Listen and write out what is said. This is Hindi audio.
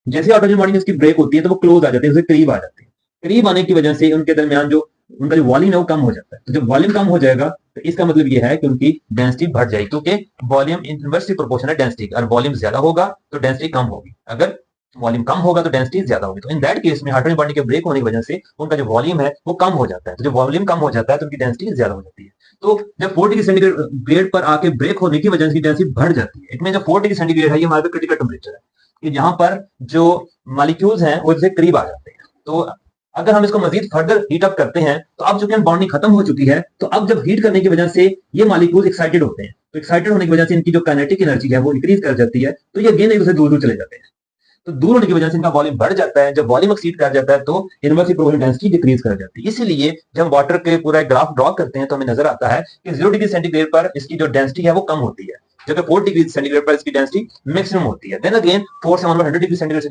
जैसे हाइड्रोजन बॉन्डिंग इसकी ब्रेक होती है तो वो क्लोज आ जाते हैं, उसके करीब आ जाते हैं। करीब आने की वजह से उनके दरमियान जो उनका जो वॉल्यूम है वो कम हो जाता है। तो जब वॉल्यूम कम हो जाएगा तो इसका मतलब ये है कि उनकी डेंसिटी बढ़ जाएगी, क्योंकि वॉल्यूम इनवर्सली प्रोपोर्शनल है डेंसिटी। अगर वॉल्यूम ज्यादा होगा तो डेंसिटी कम होगी, अगर वॉल्यूम कम होगा तो डेंसिटी ज्यादा होगी। तो इन दैट केस में हाइड्रोजन बॉन्डिंग के ब्रेक होने की वजह से उनका जो वॉल्यूम है वो कम हो जाता है। तो जब वॉल्यूम कम हो जाता है तो उनकी डेंसिटी ज्यादा हो जाती है। तो जब 4 डिग्री सेंटीग्रेड पर आके ब्रेक होने की वजह से डेंसिटी बढ़ जाती है। इट मीन जो 4 डिग्री सेंटीग्रेड है ये हमारे क्रिटिकल टेम्परेचर है कि जहां पर जो मॉलिक्यूल्स हैं वो इससे करीब आ जाते हैं। तो अगर हम इसको मजीद फर्दर हीट अप करते हैं तो अब चूंकि बॉन्डिंग खत्म हो चुकी है, तो अब जब हीट करने की वजह से ये मॉलिक्यूल्स एक्साइटेड होते हैं, तो एक्साइटेड होने की वजह से इनकी जो काइनेटिक एनर्जी है वो इंक्रीज कर जाती है। तो ये अगेन एक दूसरे दूर दूर चले जाते हैं। तो दूर होने की वजह से इनका वॉल्यूम बढ़ जाता है। जब वॉल्यूम एक्सीड कर जाता है तो इनवर्सली प्रोपोर्शनल डेंसिटी डिक्रीज कर जाती है। इसीलिए जब हम वाटर के पूरा ग्राफ ड्रॉ करते हैं तो हमें नजर आता है कि 0 डिग्री सेंटीग्रेड पर इसकी जो डेंसिटी है वो कम होती है, जबकि 4 डिग्री सेंटीग्रेड पर इसकी डेंसिटी मैक्सिमम होती है। देन अगेन 4 से 100 डिग्री सेंटीग्रेड